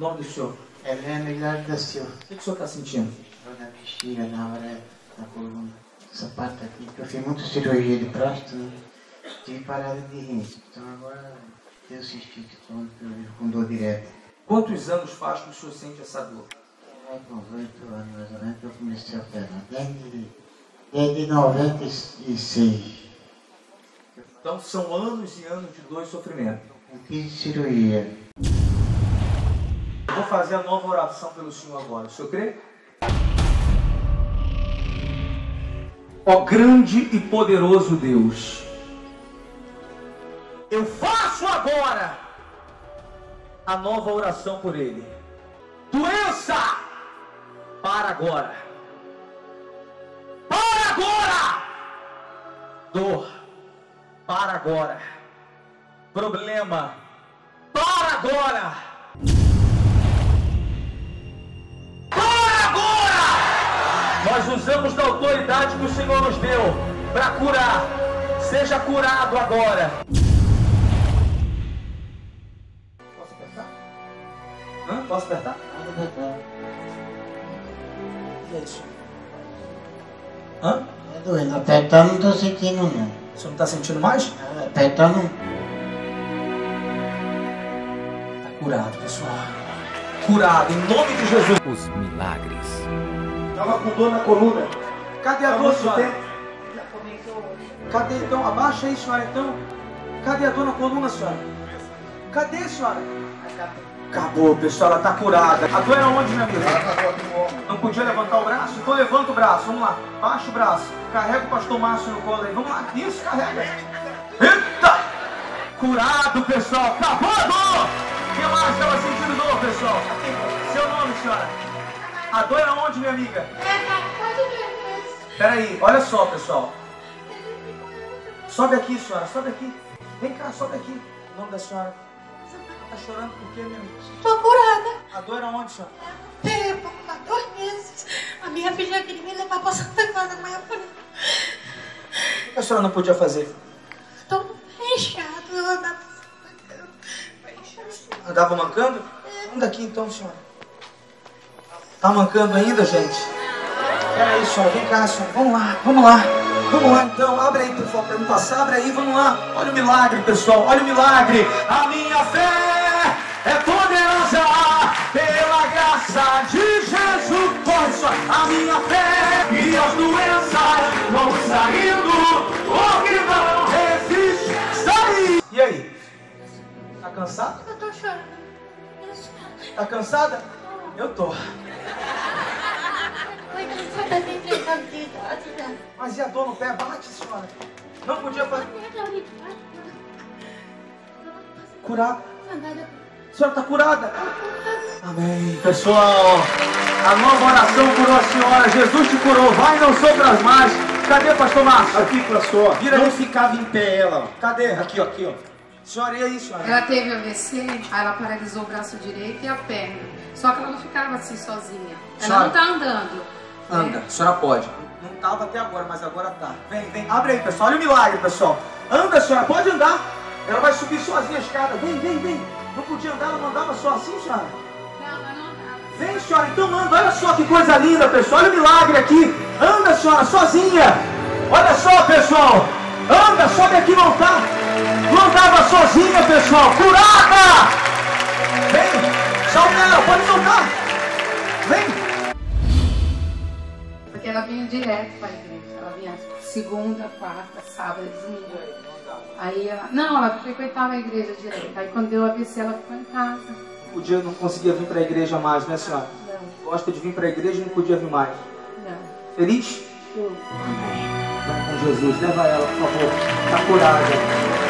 O nome do senhor? Helena Hilário da Silva. O que o senhor está sentindo? Dor na bexiga, na hora da coluna. Essa parte aqui, que eu fiz muita cirurgia de próstata, né? Tive parada de rins. Então agora Deus se estica quando eu vivo com dor direta. Quantos anos faz que o senhor sente essa dor? Com 8 anos mais ou menos que eu comecei a operar. Desde 96. Então são anos e anos de dor e sofrimento. Eu fiz cirurgia. Eu vou fazer a nova oração pelo senhor agora. O senhor crê? Ó grande e poderoso Deus, eu faço agora a nova oração por ele. Doença, para agora. Para agora. Dor, para agora. Problema, para agora. Para agora. Nós usamos da autoridade que o Senhor nos deu para curar. Seja curado agora. Posso apertar? Hã? Posso apertar? Pode apertar. E é isso. Hã? É doendo. Apertar não estou sentindo não. O senhor não está sentindo mais? Apertar não. Está curado, pessoal. Curado, em nome de Jesus. Os milagres. Estava com dor na coluna. Cadê a dor, senhora? Cadê então? Abaixa aí, senhora, então. Cadê a dor na coluna, senhora? Cadê, senhora? Acabou, pessoal, ela está curada. A dor era onde, minha amiga? Não podia levantar o braço? Então levanta o braço, vamos lá. Baixa o braço. Carrega o pastor Márcio no colo aí. Vamos lá. Isso, carrega. Eita! Curado, pessoal. Acabou a dor! O que mais estava sentindo dor, pessoal? Seu nome, senhora? A dor era onde, minha amiga? Peraí, olha só, pessoal. Sobe aqui, senhora, sobe aqui. Vem cá, sobe aqui. O nome da senhora? Tá chorando por quê, minha amiga? Tô curada. A dor era onde, senhora? Há 2 meses. A minha filha queria me levar pra Santa Casa, mas eu falei... O que a senhora não podia fazer? Tô inchado, eu andava mancando. Andava mancando? Vamos daqui então, senhora. Tá mancando ainda, gente? Peraí, senhora, vem cá, senhora. Vamos lá, vamos lá. Vamos lá então, abre aí, por favor, para me passar, abre aí, vamos lá. Olha o milagre, pessoal, olha o milagre. A minha fé é poderosa pela graça de Jesus. Pode só, a minha fé e as doenças vão saindo, porque não resiste. Sai! E aí? Tá cansada? Eu tô chorando. Tá cansada? Eu tô. Só tá sem 3 anos de idade, né? Mas e a dor no pé? Bate, senhora. Não podia fazer. Curada. A senhora está curada. Amém. Pessoal, a nova oração curou a senhora. Jesus te curou. Vai e não sofras mais. Cadê, pastor Márcio? Aqui, pastor. Vira não aí. ficava em pé ela. Cadê? Aqui, ó, aqui, ó. Senhora, e aí, senhora? Ela teve AVC, aí ela paralisou o braço direito e a perna. Só que ela não ficava assim sozinha. Ela Senhora, não tá andando. anda, a senhora pode. Não estava até agora, mas agora tá. Vem, vem, abre aí, pessoal. Olha o milagre, pessoal. Anda, senhora, pode andar. Ela vai subir sozinha a escada. Vem, vem, vem. Não podia andar, ela não andava só assim, senhora? Não, ela não andava. Vem, senhora, então anda. Olha só que coisa linda, pessoal. Olha o milagre aqui. Anda, senhora, sozinha. Olha só, pessoal. Anda, sobe aqui, não tá. Não andava sozinha, pessoal. Curada! Vem, salve ela, pode soltar. Vem. Porque ela vinha direto pra igreja. Ela vinha segunda, quarta, sábado e domingo. Aí ela... Não, ela frequentava a igreja direto. Aí quando deu AVC, ela ficou em casa. Podia, não conseguia vir para a igreja mais, né, senhora? Não, Gosta de vir para a igreja e não podia vir mais. não. Feliz? Tudo. Vai com Jesus, leva ela, por favor. Está curada.